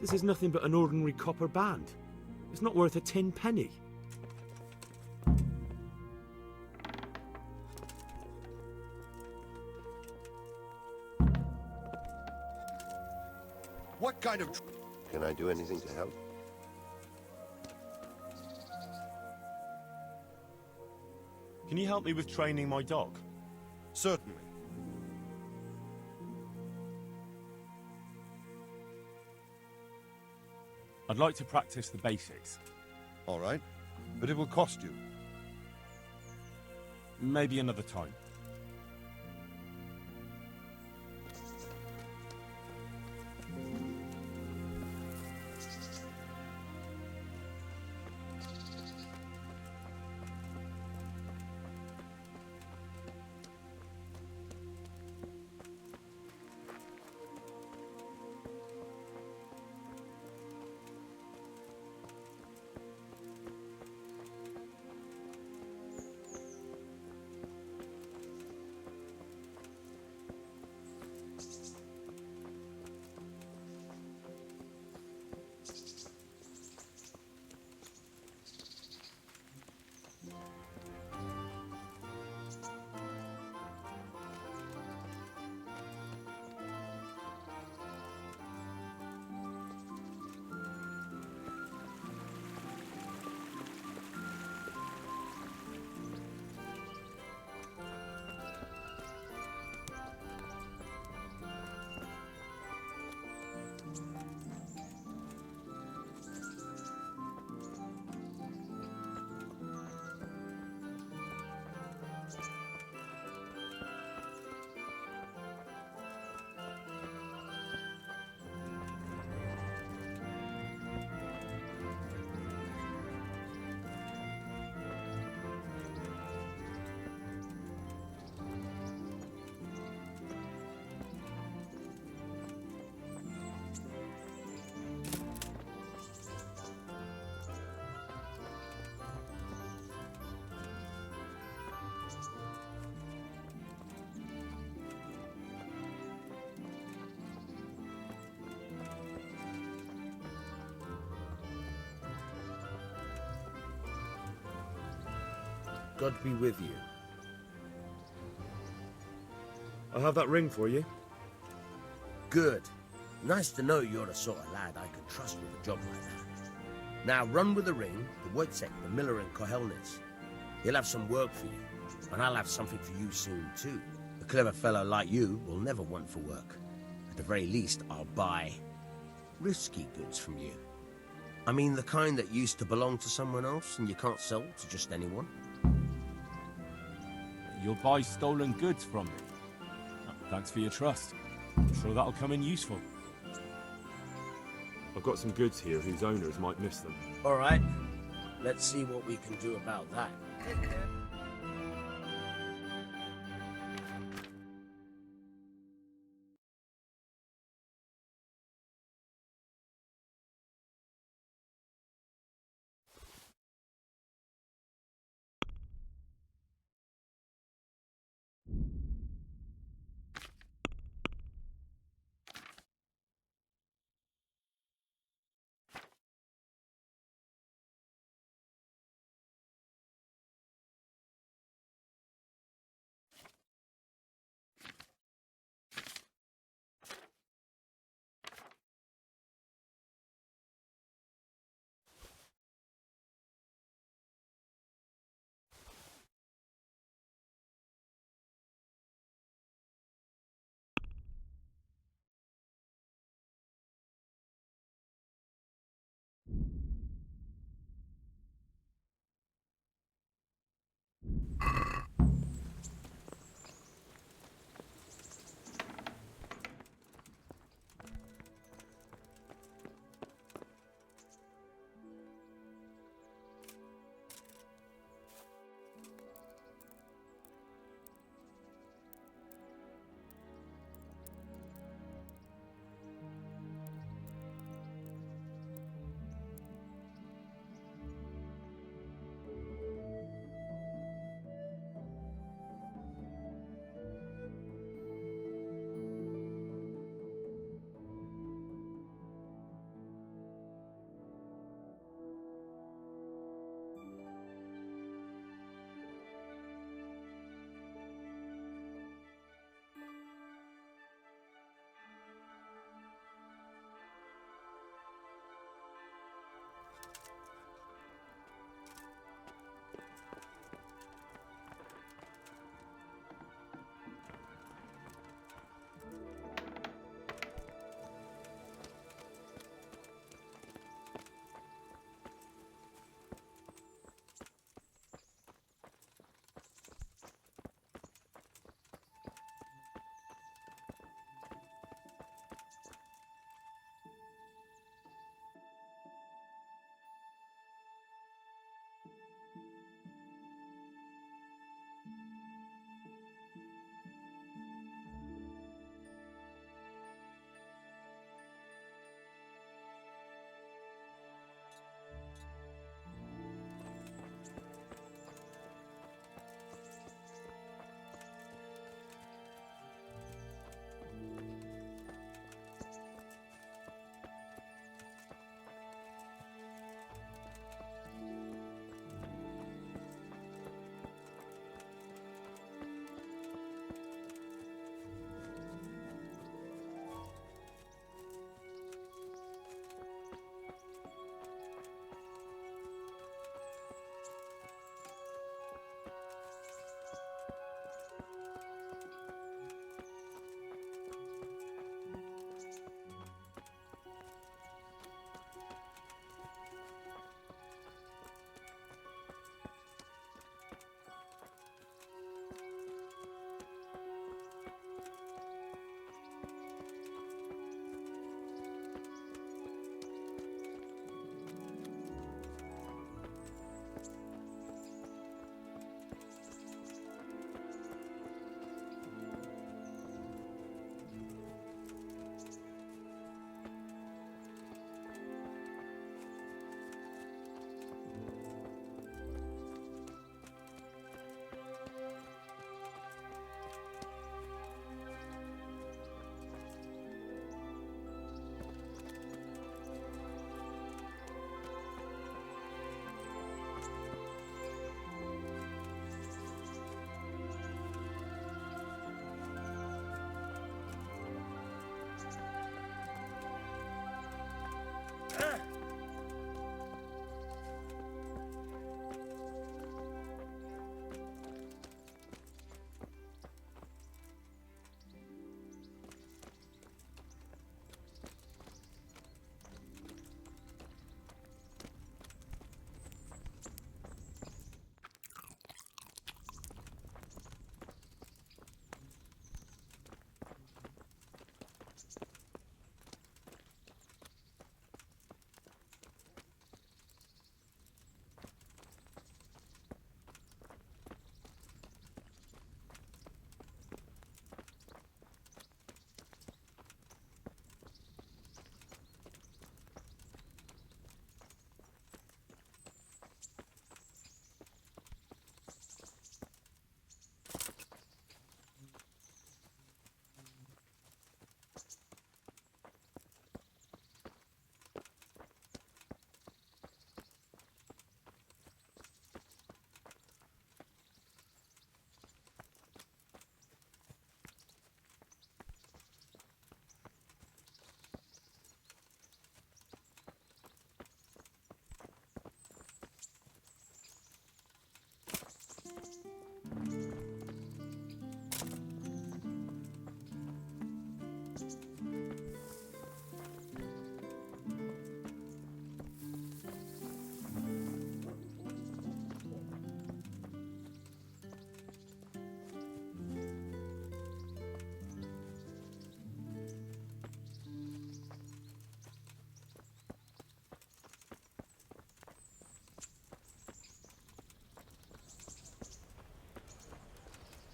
This is nothing but an ordinary copper band. It's not worth a 10 penny. What kind of... Can I do anything to help? Can you help me with training my dog? Certainly. I'd like to practice the basics. All right. But it will cost you. Maybe another time. God be with you. I'll have that ring for you. Good. Nice to know you're the sort of lad I can trust with a job like that. Now run with the ring to Wojciech, the miller in Kohelnitz. He'll have some work for you, and I'll have something for you soon too. A clever fellow like you will never want for work. At the very least, I'll buy risky goods from you. I mean the kind that used to belong to someone else and you can't sell to just anyone. You'll buy stolen goods from me. Thanks for your trust. I'm sure that'll come in useful. I've got some goods here whose owners might miss them. All right, let's see what we can do about that.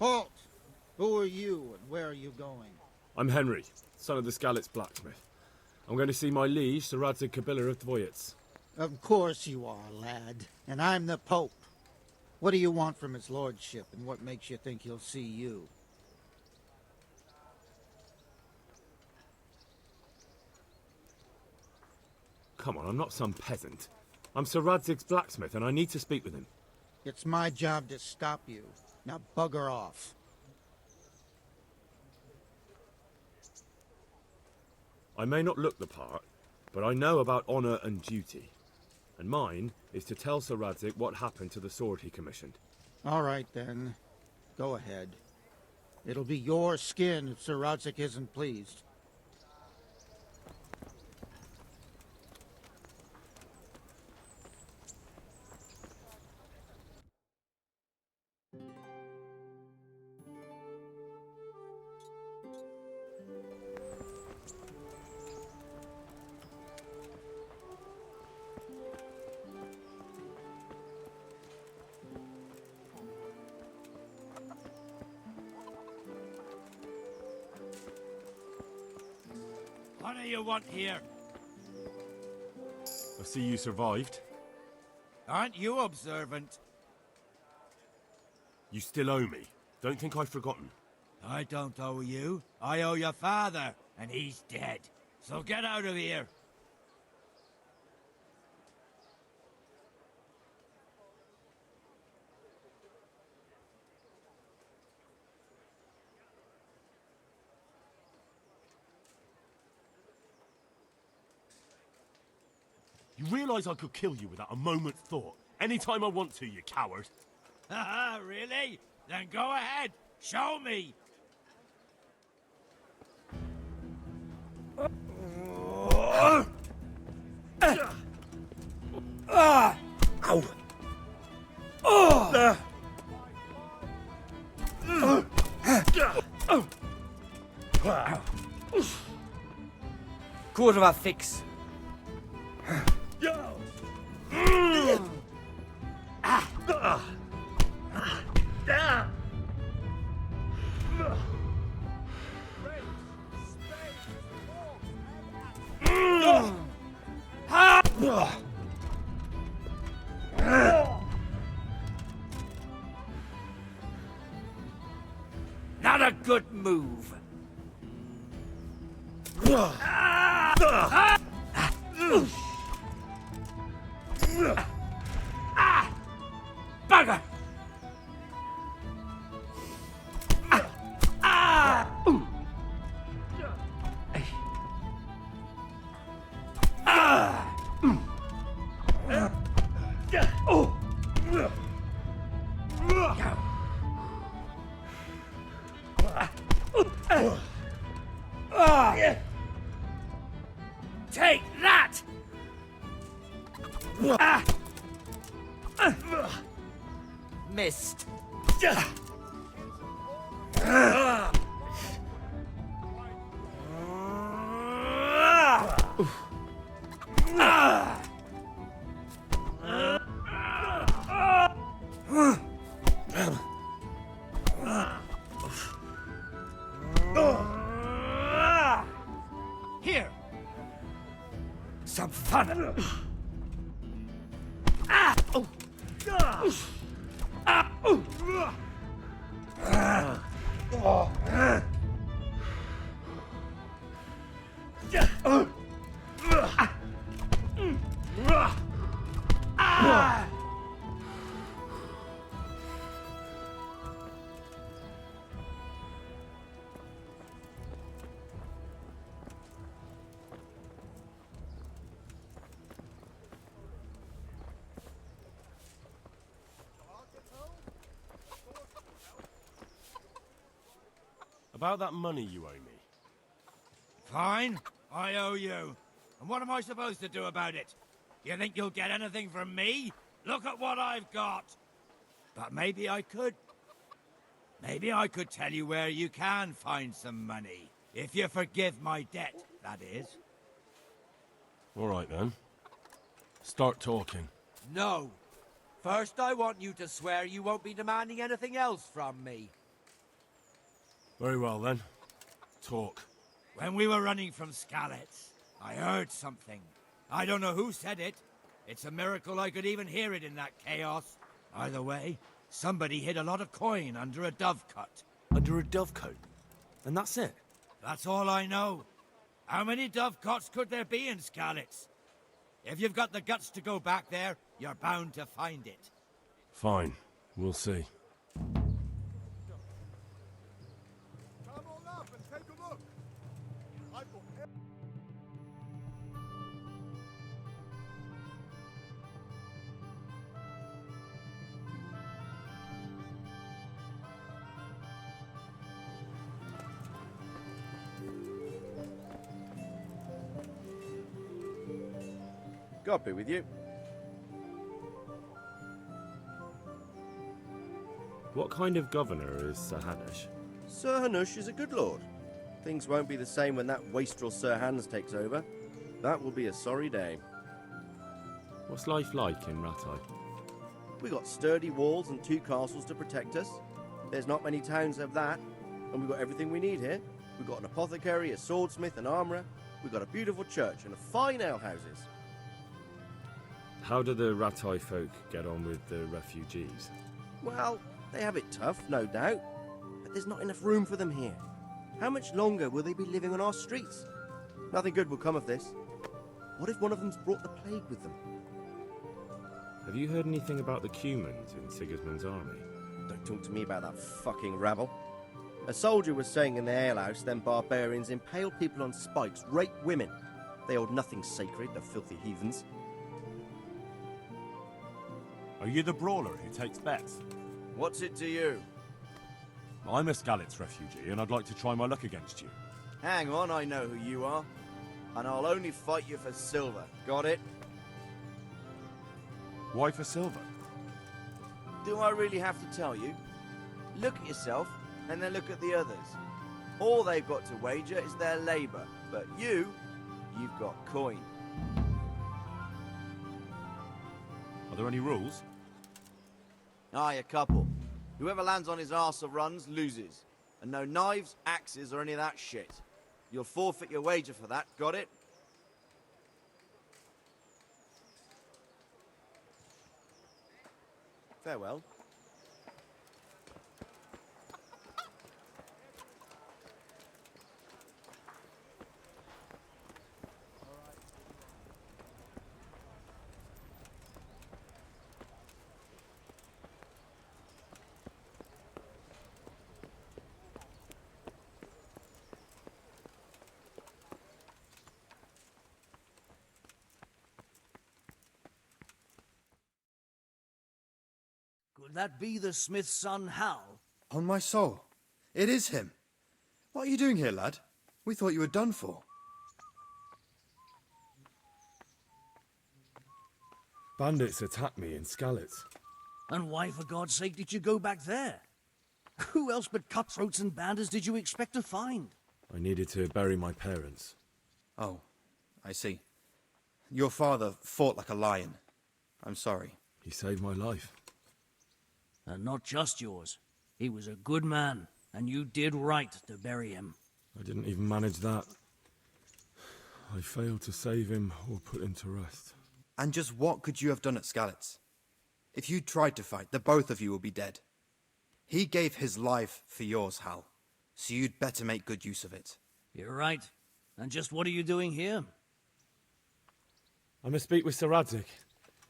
Halt! Who are you, and where are you going? I'm Henry, son of the Skalitz blacksmith. I'm going to see my liege, Sir Radzig Kobyla of Dvoyets. Of course you are, lad. And I'm the Pope. What do you want from his lordship, and what makes you think he'll see you? Come on, I'm not some peasant. I'm Sir Radzig's blacksmith, and I need to speak with him. It's my job to stop you. Now bugger off. I may not look the part, but I know about honour and duty. And mine is to tell Sir Radzig what happened to the sword he commissioned. All right, then. Go ahead. It'll be your skin if Sir Radzig isn't pleased. What do you want here? I see you survived. Aren't you observant? You still owe me. Don't think I've forgotten. I don't owe you. I owe your father, and he's dead. So get out of here. You realise I could kill you without a moment's thought? Anytime I want to, you coward. Haha, really? Then go ahead. Show me. Kurwa fix. Not a good move. Bugger! Take that! Missed. Here. Some fun. About that money you owe me. Fine. I owe you. And what am I supposed to do about it? You think you'll get anything from me? Look at what I've got. But maybe I could. Maybe I could tell you where you can find some money. If you forgive my debt, that is. All right then. Start talking. No. First, I want you to swear you won't be demanding anything else from me. Very well then. Talk. When we were running from Skalitz, I heard something. I don't know who said it. It's a miracle I could even hear it in that chaos. Either way, somebody hid a lot of coin under a dovecote. Under a dovecote? And that's it? That's all I know. How many dovecotes could there be in Skalitz? If you've got the guts to go back there, you're bound to find it. Fine. We'll see. Come on up and take a look. I've got God be with you. What kind of governor is Sir Hanush? Sir Hanush is a good lord. Things won't be the same when that wastrel Sir Hans takes over. That will be a sorry day. What's life like in Rattay? We got sturdy walls and 2 castles to protect us. There's not many towns have that, and we've got everything we need here. We've got an apothecary, a swordsmith, an armourer. We've got a beautiful church and fine alehouses. How do the Rattay folk get on with the refugees? Well, they have it tough, no doubt, but there's not enough room for them here. How much longer will they be living on our streets? Nothing good will come of this. What if one of them's brought the plague with them? Have you heard anything about the Cumans in Sigismund's army? Don't talk to me about that fucking rabble. A soldier was saying in the alehouse them barbarians impale people on spikes, rape women. They hold nothing sacred, the filthy heathens. Are you the brawler who takes bets? What's it to you? I'm a Skalitz refugee, and I'd like to try my luck against you. Hang on, I know who you are. And I'll only fight you for silver. Got it? Why for silver? Do I really have to tell you? Look at yourself, and then look at the others. All they've got to wager is their labour. But you've got coin. Are there any rules? Aye, a couple. Whoever lands on his arse or runs, loses. And no knives, axes, or any of that shit. You'll forfeit your wager for that, got it? Farewell. Could that be the smith's son, Hal? On my soul, it is him. What are you doing here, lad? We thought you were done for. Bandits attacked me in Skalitz. And why, for God's sake, did you go back there? Who else but cutthroats and bandits did you expect to find? I needed to bury my parents. Oh, I see. Your father fought like a lion. I'm sorry. He saved my life. And not just yours. He was a good man, and you did right to bury him. I didn't even manage that. I failed to save him or put him to rest. And just what could you have done at Skalitz? If you tried to fight, the both of you will be dead. He gave his life for yours, Hal. So you'd better make good use of it. You're right. And just what are you doing here? I must speak with Sir Radzig.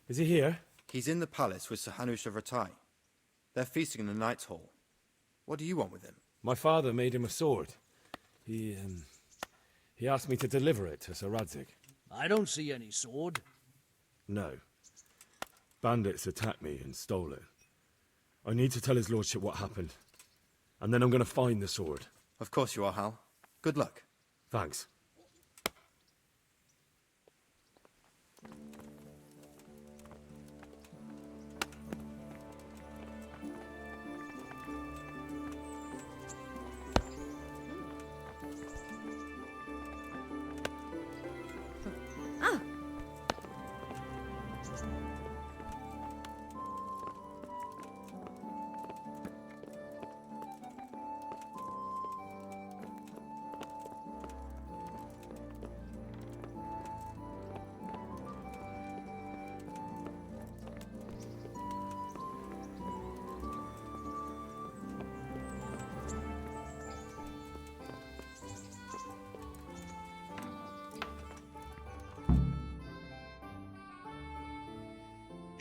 Is he here? He's in the palace with Sir Hanush of Rattay. They're feasting in the Knight's Hall. What do you want with him? My father made him a sword. He asked me to deliver it to Sir Radzig. I don't see any sword. No. Bandits attacked me and stole it. I need to tell his lordship what happened. And then I'm going to find the sword. Of course you are, Hal. Good luck. Thanks.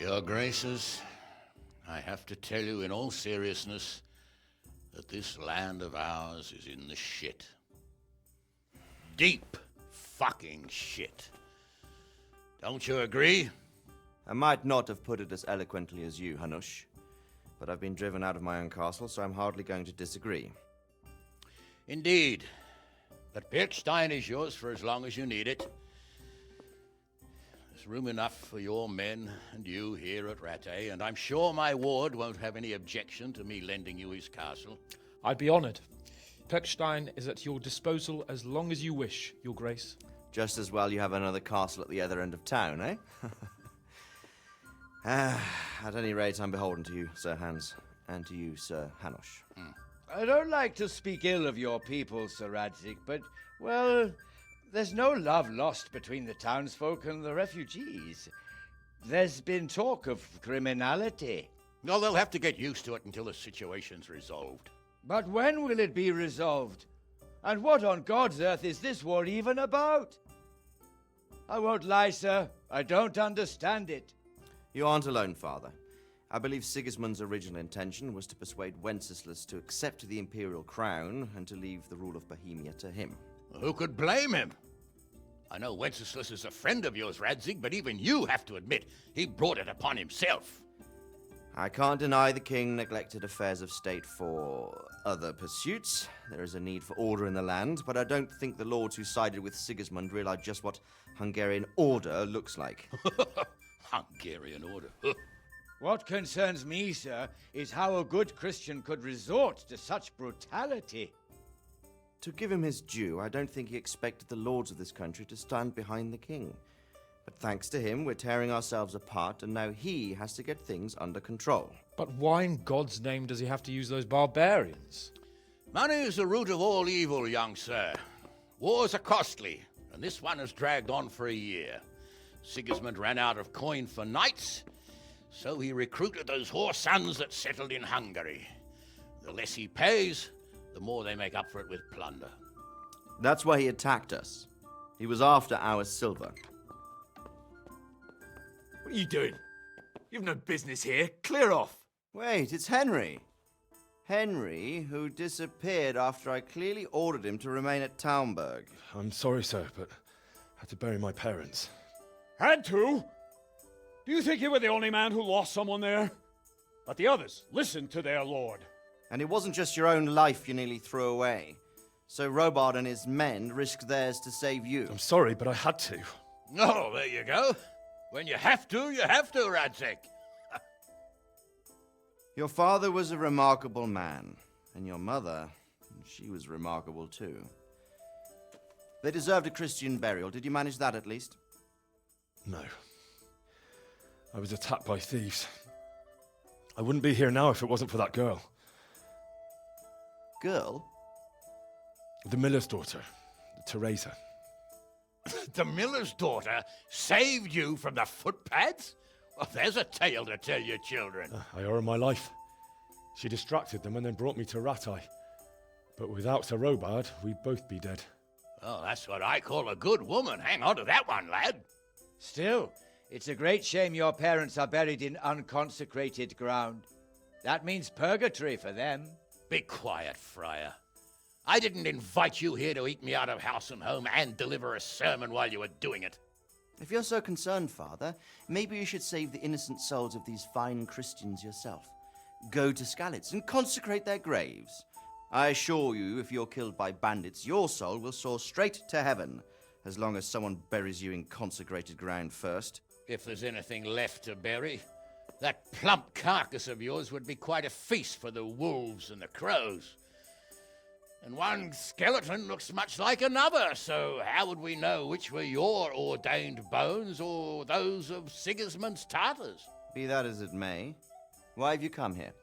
Your Graces, I have to tell you in all seriousness that this land of ours is in the shit. Deep fucking shit. Don't you agree? I might not have put it as eloquently as you, Hanush, but I've been driven out of my own castle, so I'm hardly going to disagree. Indeed. But Birkstein is yours for as long as you need it. There's room enough for your men and you here at Rattay, and I'm sure my ward won't have any objection to me lending you his castle. I'd be honored. Perkstein is at your disposal as long as you wish, Your Grace. Just as well you have another castle at the other end of town, eh? At any rate, I'm beholden to you, Sir Hans, and to you, Sir Hanush. I don't like to speak ill of your people, Sir Radzik, but, well, there's no love lost between the townsfolk and the refugees. There's been talk of criminality. Well, they'll have to get used to it until the situation's resolved. But when will it be resolved? And what on God's earth is this war even about? I won't lie, sir. I don't understand it. You aren't alone, Father. I believe Sigismund's original intention was to persuade Wenceslas to accept the imperial crown and to leave the rule of Bohemia to him. Who could blame him? I know Wenceslas is a friend of yours, Radzig, but even you have to admit he brought it upon himself. I can't deny the king neglected affairs of state for other pursuits. There is a need for order in the land, but I don't think the lords who sided with Sigismund realized just what Hungarian order looks like. Hungarian order? What concerns me, sir, is how a good Christian could resort to such brutality. To give him his due, I don't think he expected the lords of this country to stand behind the king. But thanks to him, we're tearing ourselves apart, and now he has to get things under control. But why in God's name does he have to use those barbarians? Money is the root of all evil, young sir. Wars are costly, and this one has dragged on for a year. Sigismund ran out of coin for knights, so he recruited those whore sons that settled in Hungary. The less he pays, the more they make up for it with plunder. That's why he attacked us. He was after our silver. What are you doing? You've no business here. Clear off. Wait, it's Henry. Henry, who disappeared after I clearly ordered him to remain at Taunberg. I'm sorry, sir, but I had to bury my parents. Had to? Do you think you were the only man who lost someone there? But the others listened to their lord. And it wasn't just your own life you nearly threw away. So Robard and his men risked theirs to save you. I'm sorry, but I had to. Oh, there you go. When you have to, Radzig. Your father was a remarkable man, and your mother, she was remarkable too. They deserved a Christian burial. Did you manage that at least? No. I was attacked by thieves. I wouldn't be here now if it wasn't for that girl. Girl? The miller's daughter, Teresa. The miller's daughter saved you from the footpads? Well, there's a tale to tell your children. I owe her my life. She distracted them and then brought me to Rattay. But without Sir Robard, we'd both be dead. Oh, that's what I call a good woman. Hang on to that one, lad. Still, it's a great shame your parents are buried in unconsecrated ground. That means purgatory for them. Be quiet, Friar. I didn't invite you here to eat me out of house and home and deliver a sermon while you were doing it. If you're so concerned, Father, maybe you should save the innocent souls of these fine Christians yourself. Go to Skalitz and consecrate their graves. I assure you, if you're killed by bandits, your soul will soar straight to heaven, as long as someone buries you in consecrated ground first. If there's anything left to bury, that plump carcass of yours would be quite a feast for the wolves and the crows. And one skeleton looks much like another, so how would we know which were your ordained bones or those of Sigismund's Tartars? Be that as it may, why have you come here?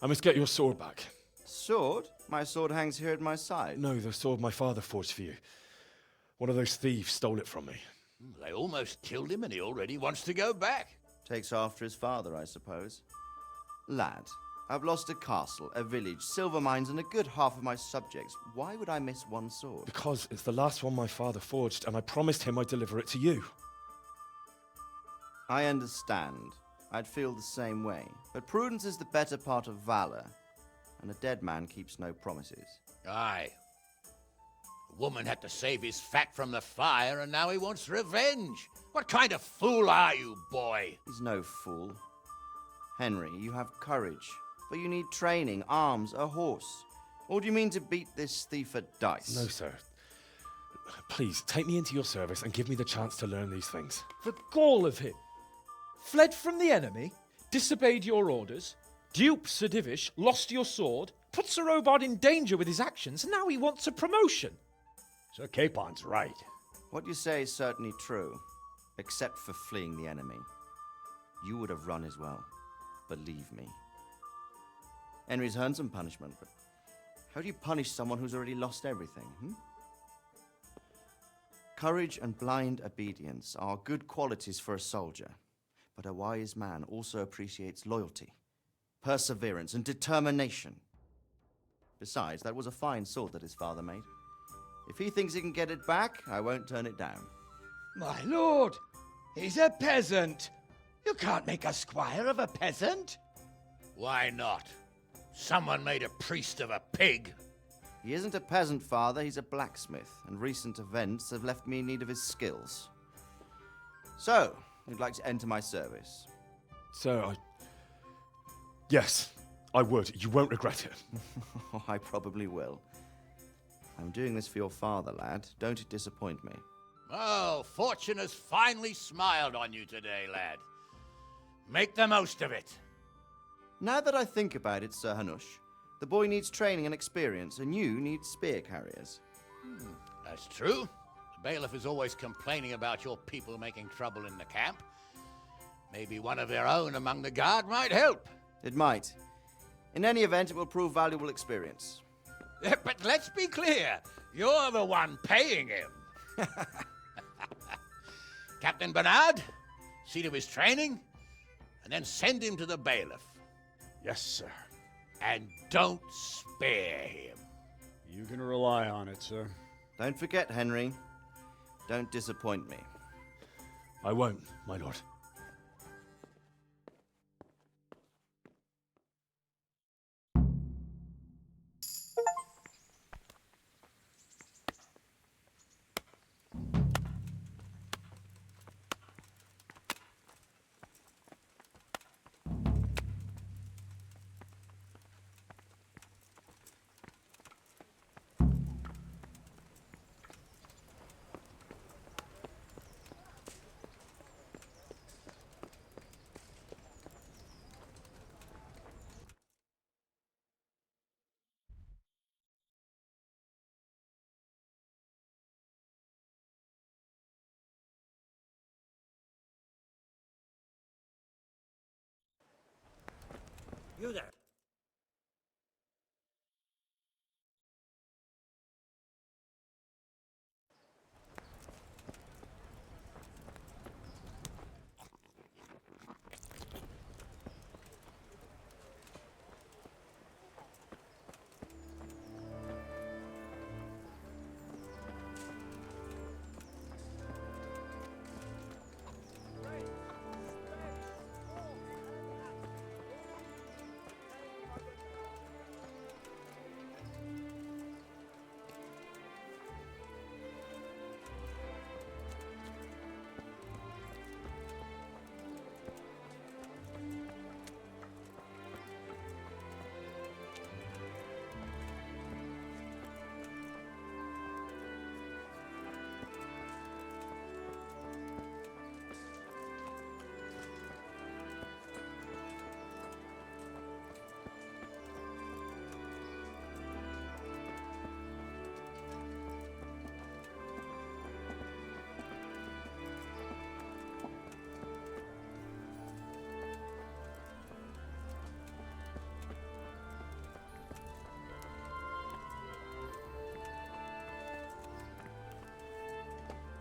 I must get your sword back. Sword? My sword hangs here at my side. No, the sword my father forged for you. One of those thieves stole it from me. They almost killed him and he already wants to go back. Takes after his father, I suppose. Lad, I've lost a castle, a village, silver mines, and a good half of my subjects. Why would I miss one sword? Because it's the last one my father forged, and I promised him I'd deliver it to you. I understand. I'd feel the same way. But prudence is the better part of valor, and a dead man keeps no promises. Aye. The woman had to save his fat from the fire, and now he wants revenge. What kind of fool are you, boy? He's no fool. Henry, you have courage, but you need training, arms, a horse. Or do you mean to beat this thief at dice? No, sir. Please, take me into your service and give me the chance to learn these things. The gall of him. Fled from the enemy, disobeyed your orders, duped Sir Divish, lost your sword, put Sir Robard in danger with his actions, and now he wants a promotion. Sir Capon's right. What you say is certainly true, except for fleeing the enemy. You would have run as well, believe me. Henry's earned some punishment, but how do you punish someone who's already lost everything, Courage and blind obedience are good qualities for a soldier, but a wise man also appreciates loyalty, perseverance, and determination. Besides, that was a fine sword that his father made. If he thinks he can get it back, I won't turn it down. My lord, he's a peasant. You can't make a squire of a peasant. Why not? Someone made a priest of a pig. He isn't a peasant, father, he's a blacksmith, and recent events have left me in need of his skills. So, you'd like to enter my service? Sir, Yes, I would. You won't regret it. Oh, I probably will. I'm doing this for your father, lad. Don't it disappoint me. Oh, fortune has finally smiled on you today, lad. Make the most of it. Now that I think about it, Sir Hanush, the boy needs training and experience, and you need spear carriers. That's true. The bailiff is always complaining about your people making trouble in the camp. Maybe one of their own among the guard might help. It might. In any event, it will prove valuable experience. But let's be clear. You're the one paying him. Captain Bernard, see to his training, and then send him to the bailiff. Yes, sir. And don't spare him. You can rely on it, sir. Don't forget, Henry. Don't disappoint me. I won't, my lord. You there.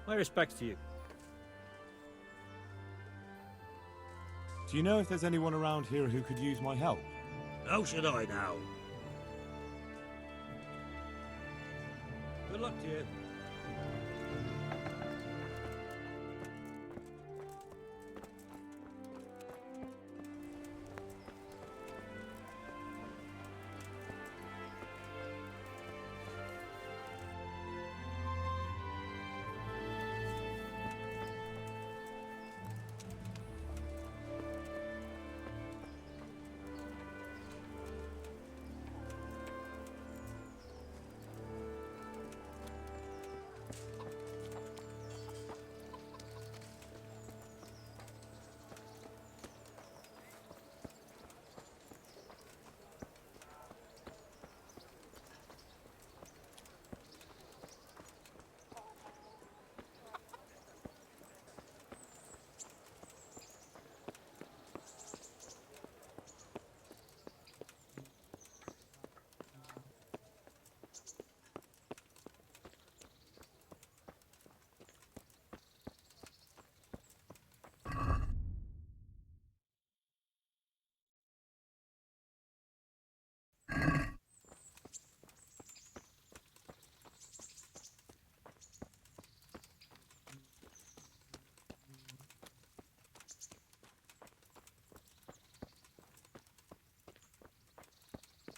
My respects to you. Do you know if there's anyone around here who could use my help? How should I know? Good luck to you.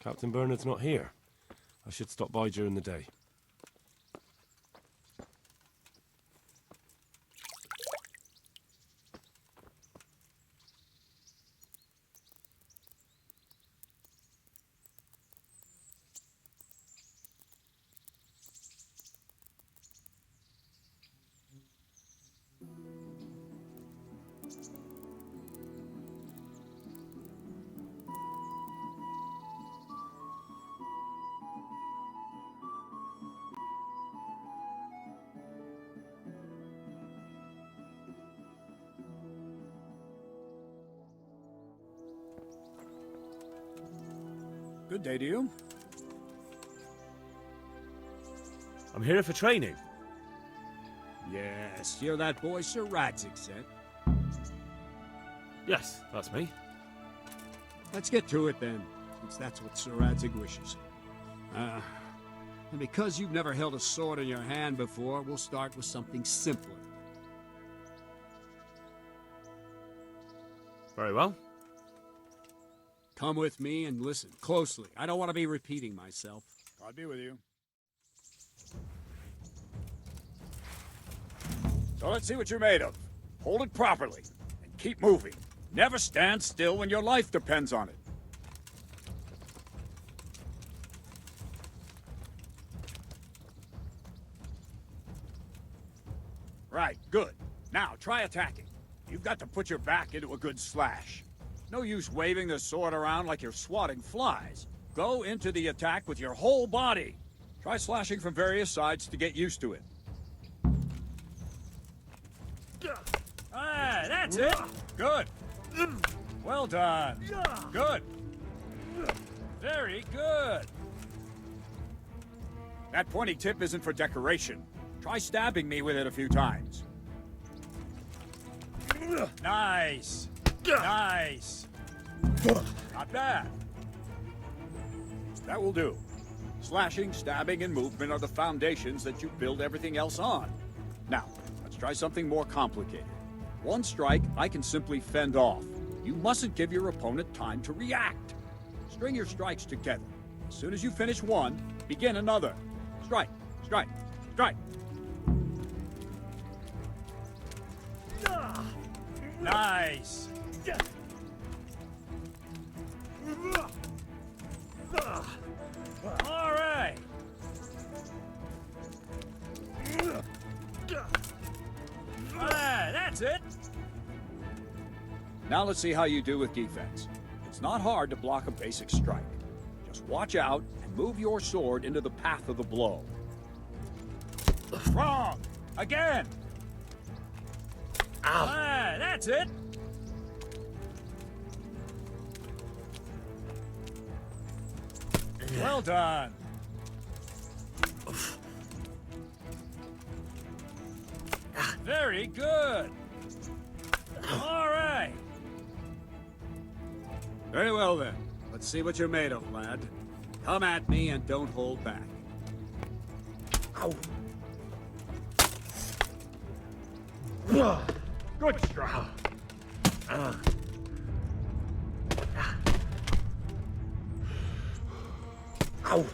Captain Bernard's not here. I should stop by during the day. Good day to you. I'm here for training. Yes, you're that boy Sir Radzig said. Yes, that's me. Let's get to it then, since that's what Sir Radzig wishes. And because you've never held a sword in your hand before, we'll start with something simpler. Very well. Come with me and listen closely. I don't want to be repeating myself. God be with you. So let's see what you're made of. Hold it properly and keep moving. Never stand still when your life depends on it. Right, good. Now try attacking. You've got to put your back into a good slash. No use waving the sword around like you're swatting flies. Go into the attack with your whole body. Try slashing from various sides to get used to it. Ah, that's it. Good. Well done. Good. Very good. That pointy tip isn't for decoration. Try stabbing me with it a few times. Nice. Nice. Not bad. That will do. Slashing, stabbing, and movement are the foundations that you build everything else on. Now, let's try something more complicated. One strike, I can simply fend off. You mustn't give your opponent time to react. String your strikes together. As soon as you finish one, begin another. Strike, strike, strike. Nice. All right. Ah, that's it. Now let's see how you do with defense. It's not hard to block a basic strike. Just watch out and move your sword into the path of the blow. Wrong! Again! Ow. Ah, that's it! Well done. Very good. All right. Very well then. Let's see what you're made of, lad. Come at me and don't hold back. Ow. Good strike. Ow.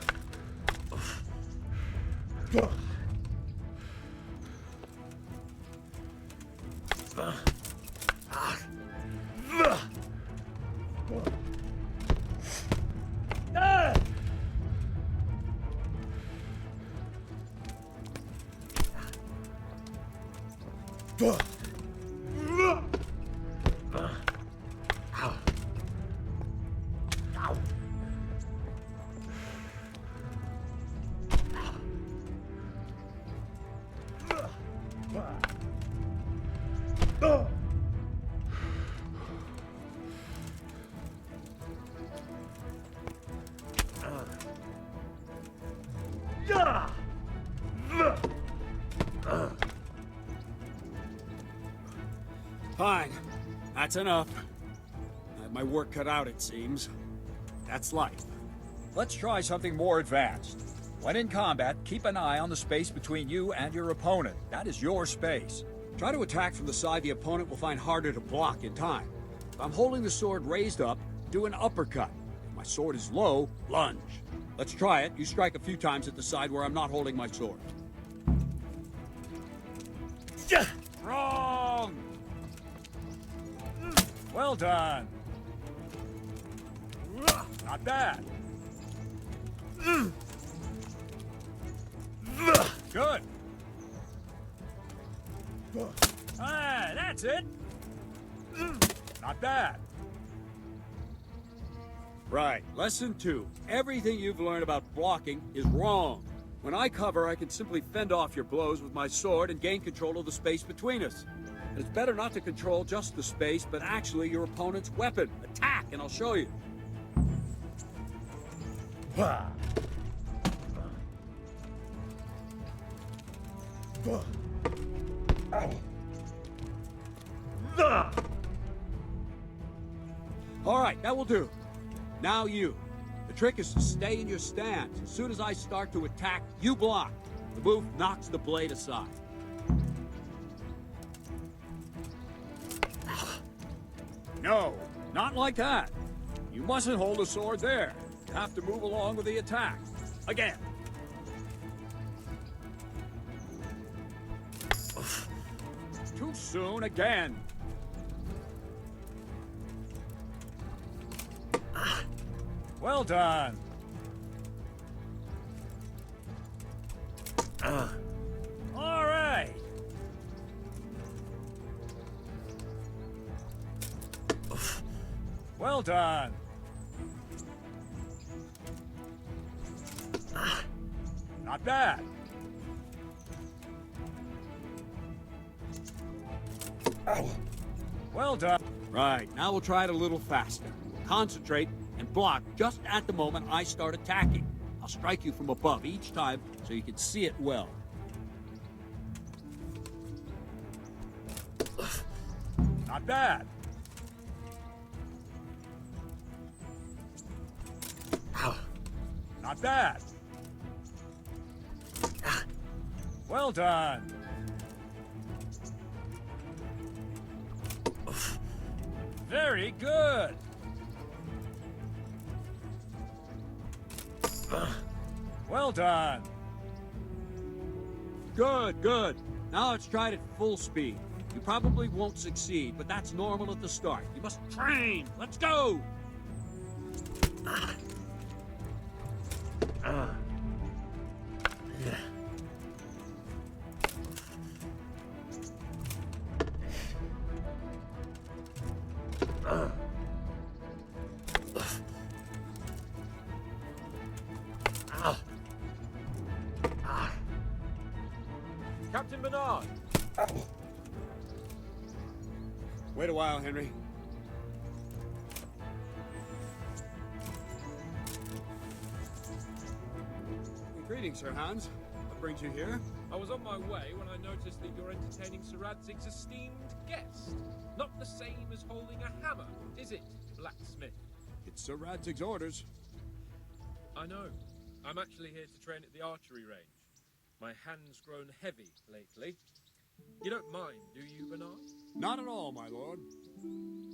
Fine. That's enough. I have my work cut out, it seems. That's life. Let's try something more advanced. When in combat, keep an eye on the space between you and your opponent. That is your space. Try to attack from the side the opponent will find harder to block in time. If I'm holding the sword raised up, do an uppercut. If my sword is low, lunge. Let's try it. You strike a few times at the side where I'm not holding my sword. Wrong! Well done. Not bad. Good. Ah, that's it. Not bad. Right. Lesson 2. Everything you've learned about blocking is wrong. When I cover, I can simply fend off your blows with my sword and gain control of the space between us. And it's better not to control just the space, but actually your opponent's weapon. Attack, and I'll show you. All right, that will do. Now you. The trick is to stay in your stance. As soon as I start to attack, you block. The move knocks the blade aside. No, not like that. You mustn't hold a sword there. You have to move along with the attack. Again. Too soon again. Well done. All right. Well done. Not bad. Well done. Right, now we'll try it a little faster. Concentrate and block just at the moment I start attacking. I'll strike you from above each time so you can see it well. Not bad. Not bad. Well done. Very good. Well done. Good, good. Now let's try it at full speed. You probably won't succeed, but that's normal at the start. You must train. Let's go. Captain Bernard! Wait a while, Henry. Greetings, Sir Hans. What brings you here? I was on my way when I noticed that you're entertaining Sir Radzig's esteemed guest. Not the same as holding a hammer, is it, blacksmith? It's Sir Radzig's orders. I know. I'm actually here to train at the archery range. My hand's grown heavy lately. You don't mind, do you, Bernard? Not at all, my lord.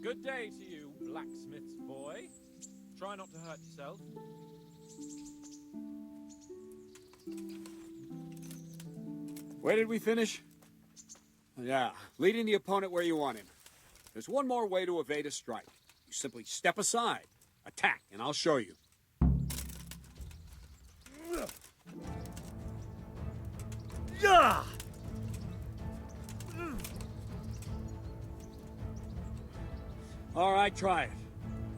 Good day to you, blacksmith's boy. Try not to hurt yourself. Where did we finish? Yeah, leading the opponent where you want him. There's one more way to evade a strike. You simply step aside, attack, and I'll show you. Yeah! All right, try it.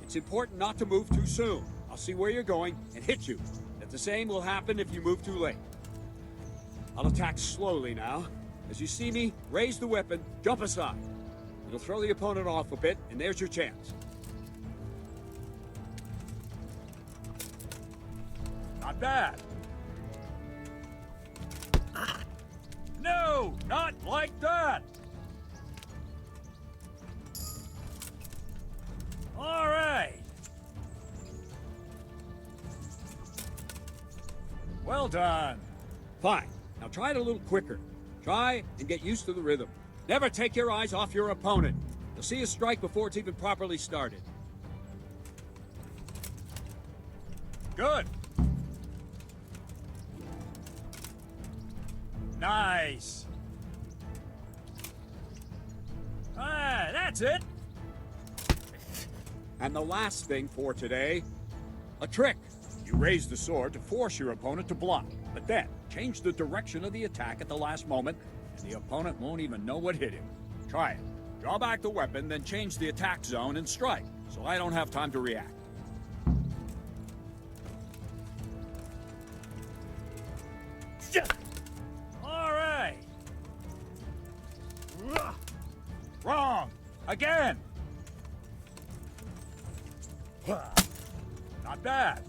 It's important not to move too soon. I'll see where you're going and hit you. And the same will happen if you move too late. I'll attack slowly now. As you see me, raise the weapon, jump aside. It'll throw the opponent off a bit, and there's your chance. Not bad. No, not like that. All right. Well done. Fine. Now try it a little quicker. Try and get used to the rhythm. Never take your eyes off your opponent. You'll see a strike before it's even properly started. Good. Nice. Ah, that's it. And the last thing for today, a trick. You raise the sword to force your opponent to block, but then change the direction of the attack at the last moment, and the opponent won't even know what hit him. Try it. Draw back the weapon, then change the attack zone and strike, so I don't have time to react. All right. Wrong. Again. Not bad.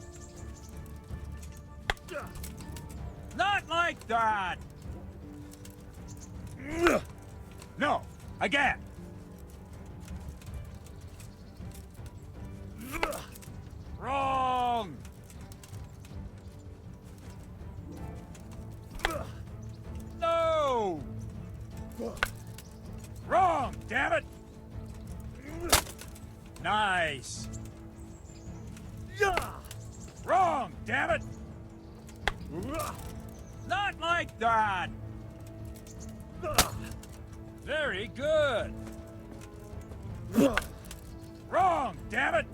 Not like that. No. Again. Wrong. No. Wrong, damn it. Nice. Wrong, damn it. Not like that. Very good. Wrong, damn it.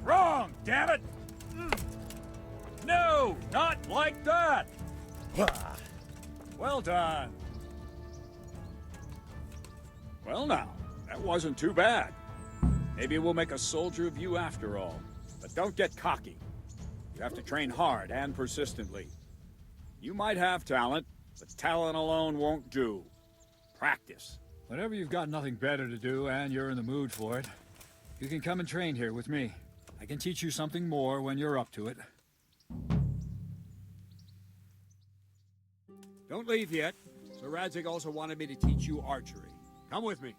Wrong, damn it. No, not like that. Well done. Well now, that wasn't too bad. Maybe we'll make a soldier of you after all. But don't get cocky. You have to train hard and persistently. You might have talent, but talent alone won't do. Practice. Whenever you've got nothing better to do and you're in the mood for it, you can come and train here with me. I can teach you something more when you're up to it. Don't leave yet. Sir Radzig also wanted me to teach you archery. Come with me.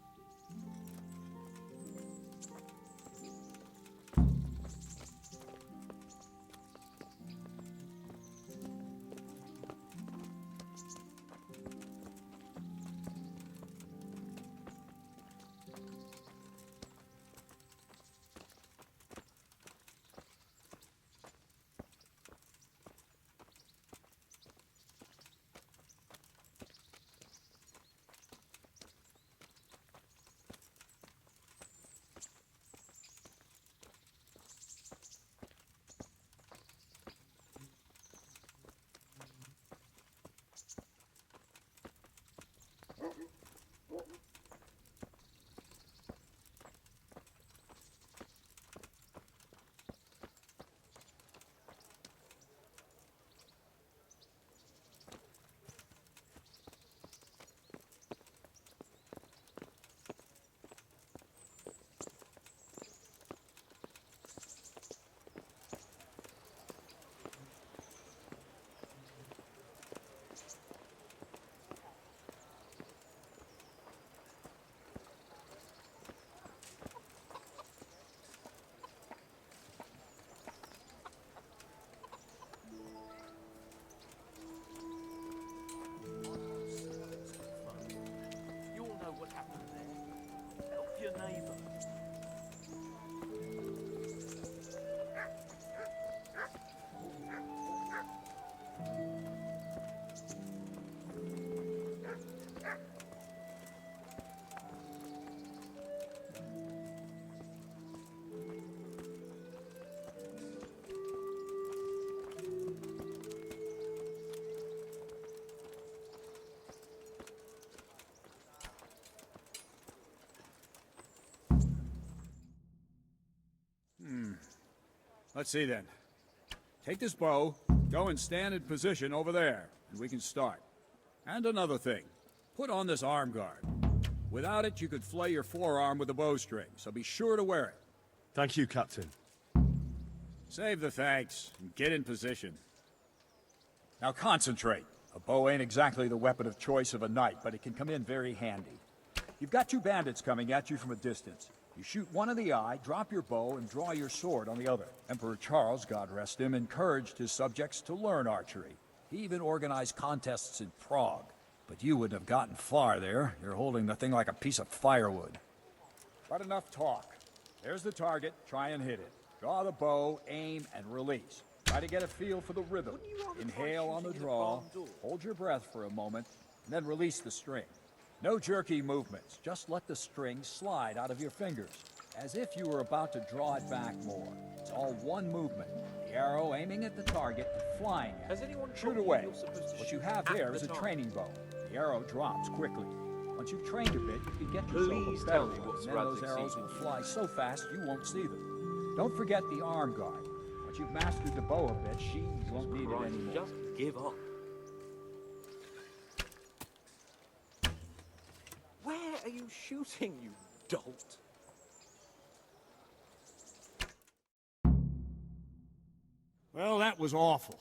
Let's see then. Take this bow, go and stand in position over there, and we can start. And another thing, put on this arm guard. Without it, you could flay your forearm with a bowstring, so be sure to wear it. Thank you, Captain. Save the thanks, and get in position. Now concentrate. A bow ain't exactly the weapon of choice of a knight, but it can come in very handy. You've got two bandits coming at you from a distance. You shoot one in the eye, drop your bow, and draw your sword on the other. Emperor Charles, God rest him, encouraged his subjects to learn archery. He even organized contests in Prague. But you wouldn't have gotten far there. You're holding the thing like a piece of firewood. But enough talk. There's the target. Try and hit it. Draw the bow, aim, and release. Try to get a feel for the rhythm. Inhale on the draw, hold your breath for a moment, and then release the string. No jerky movements, just let the string slide out of your fingers, as if you were about to draw it back more. It's all one movement. The arrow aiming at the target and flying at it. Has anyone Shoot told you away. you're supposed to What shoot you have at there the is a target? training bow. The arrow drops quickly. Once you've trained a bit, you can get yourself Please a better tell me one, what and then those Radzik arrows sees. will fly so fast you won't see them. Don't forget the arm guard. Once you've mastered the bow a bit, you won't need it anymore. Just give up. Where are you shooting, you dolt? Well, that was awful.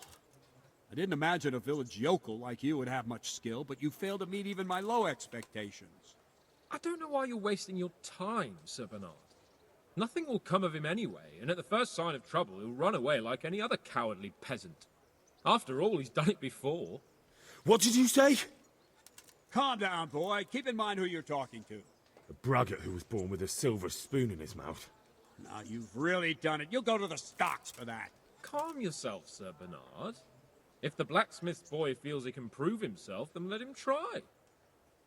I didn't imagine a village yokel like you would have much skill, but you failed to meet even my low expectations. I don't know why you're wasting your time, Sir Bernard. Nothing will come of him anyway, and at the first sign of trouble, he'll run away like any other cowardly peasant. After all, he's done it before. What did you say? Calm down, boy. Keep in mind who you're talking to. A braggart who was born with a silver spoon in his mouth. Now, you've really done it. You'll go to the stocks for that. Calm yourself, Sir Bernard. If the blacksmith boy feels he can prove himself, then let him try.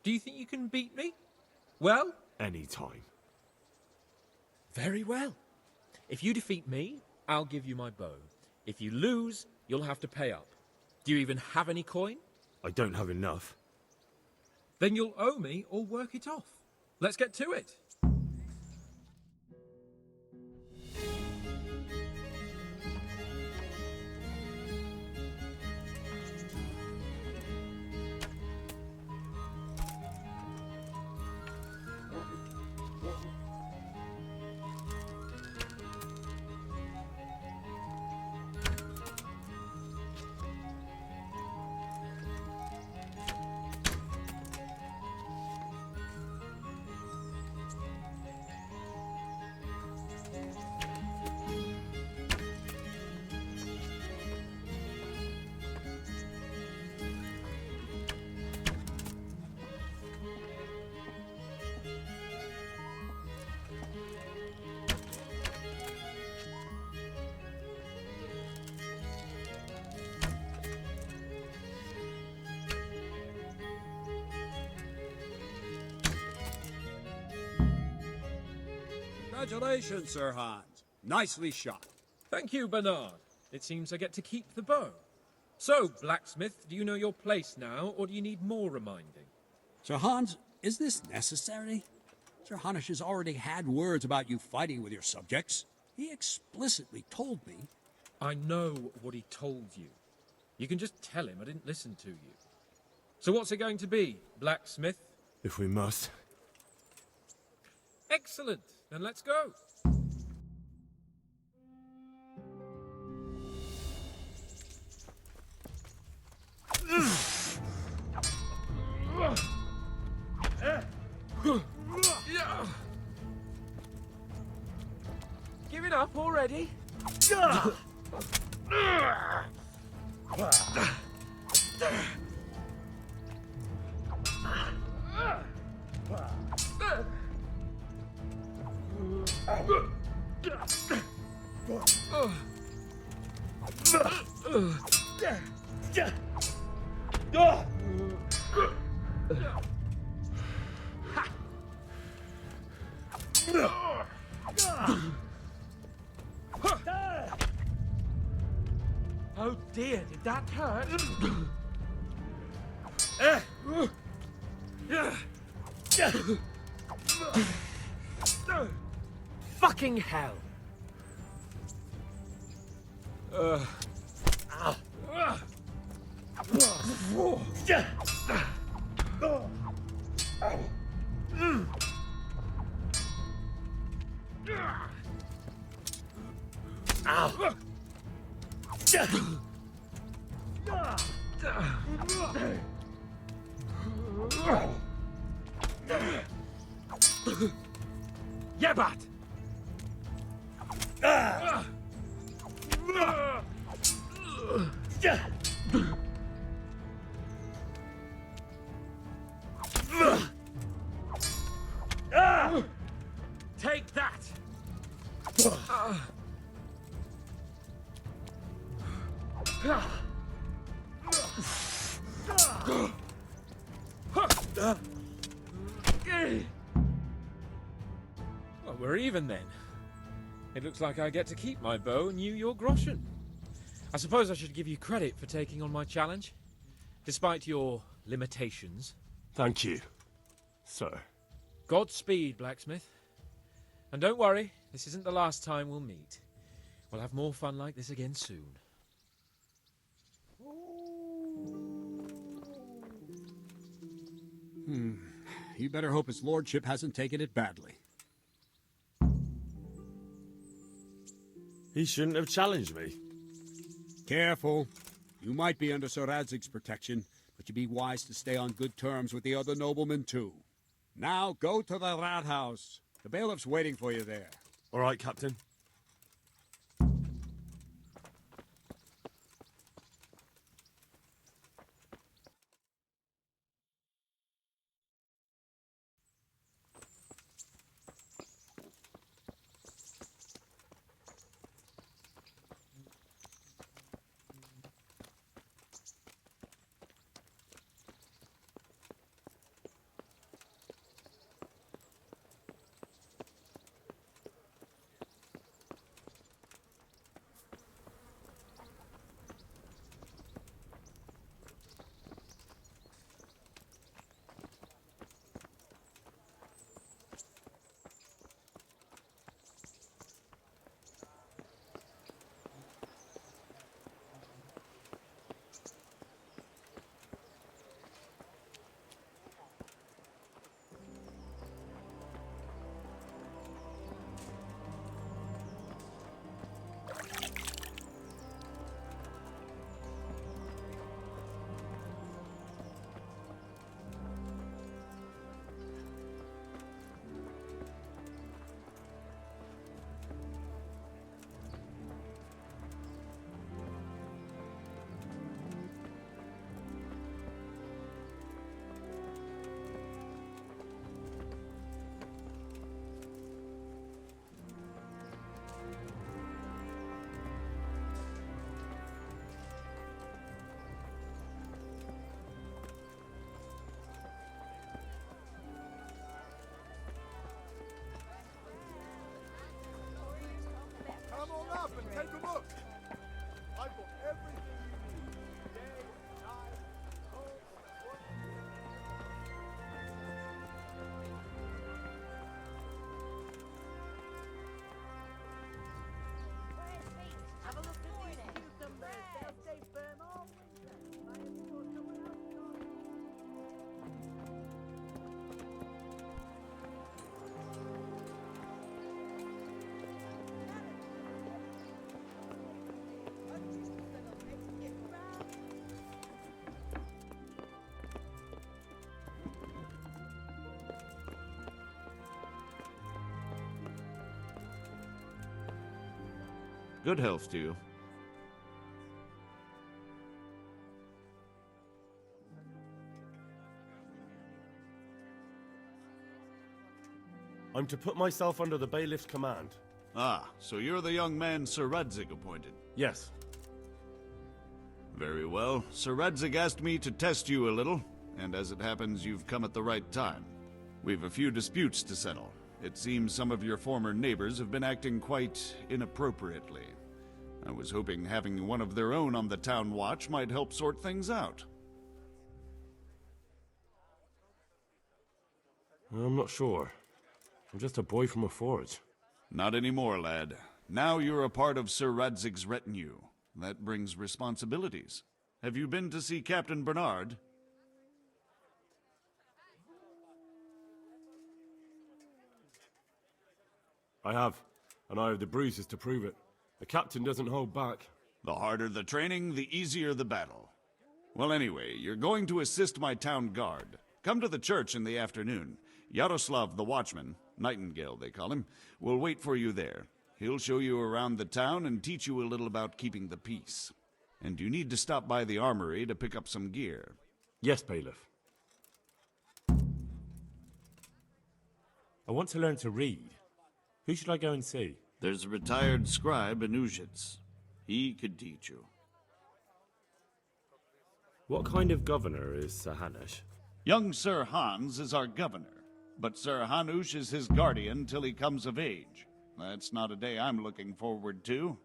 Do you think you can beat me? Well? Any time. Very well. If you defeat me, I'll give you my bow. If you lose, you'll have to pay up. Do you even have any coin? I don't have enough. Then you'll owe me or work it off. Let's get to it. Congratulations, Sir Hans. Nicely shot. Thank you, Bernard. It seems I get to keep the bow. So, blacksmith, do you know your place now, or do you need more reminding? Sir Hans, is this necessary? Sir Hanush has already had words about you fighting with your subjects. He explicitly told me. I know what he told you. You can just tell him I didn't listen to you. So what's it going to be, blacksmith? If we must. Excellent. Then let's go. Give it up already? Oh dear, did that hurt? Fucking hell! Yebat! Take that! Well, we're even then. It looks like I get to keep my bow and you your groschen. I suppose I should give you credit for taking on my challenge, despite your limitations. Thank you, sir. Godspeed, blacksmith. And don't worry, this isn't the last time we'll meet. We'll have more fun like this again soon. You better hope his lordship hasn't taken it badly. He shouldn't have challenged me. Careful. You might be under Sir Radzig's protection, but you'd be wise to stay on good terms with the other noblemen too. Now go to the rat house. The bailiff's waiting for you there. All right, Captain. Come on up and take a look. I've got everything you need. Day, night, home, work. Have a look at these cucumbers. They'll stay firm all winter. I have brought someone else along. Good health to you. I'm to put myself under the bailiff's command. Ah, so you're the young man Sir Radzig appointed. Yes. Very well. Sir Radzig asked me to test you a little, and as it happens, you've come at the right time. We've a few disputes to settle. It seems some of your former neighbors have been acting quite inappropriately. I was hoping having one of their own on the town watch might help sort things out. I'm not sure. I'm just a boy from a forge. Not anymore, lad. Now you're a part of Sir Radzig's retinue. That brings responsibilities. Have you been to see Captain Bernard? I have, and I have the bruises to prove it. The captain doesn't hold back. The harder the training, the easier the battle. Well, anyway, you're going to assist my town guard. Come to the church in the afternoon. Yaroslav the watchman, Nightingale they call him, will wait for you there. He'll show you around the town and teach you a little about keeping the peace. And you need to stop by the armory to pick up some gear. Yes, bailiff. I want to learn to read. Who should I go and see? There's a retired scribe in Uzhitz. He could teach you. What kind of governor is Sir Hanush? Young Sir Hans is our governor, but Sir Hanush is his guardian till he comes of age. That's not a day I'm looking forward to.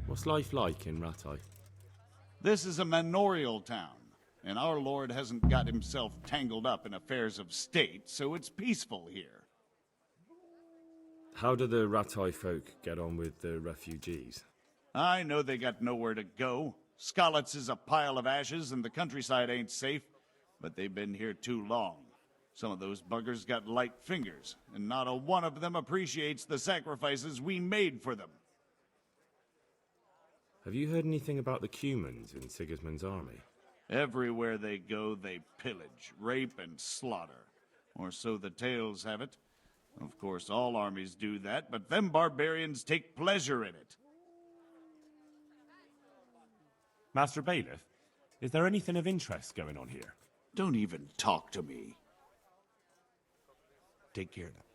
What's life like in Rattay? This is a manorial town, and our lord hasn't got himself tangled up in affairs of state, so it's peaceful here. How do the Rattay folk get on with the refugees? I know they got nowhere to go. Skalitz is a pile of ashes and the countryside ain't safe, but they've been here too long. Some of those buggers got light fingers, and not a one of them appreciates the sacrifices we made for them. Have you heard anything about the Cumans in Sigismund's army? Everywhere they go, they pillage, rape, and slaughter. Or so the tales have it. Of course, all armies do that, but them barbarians take pleasure in it. Master Bailiff, is there anything of interest going on here? Don't even talk to me. Take care now.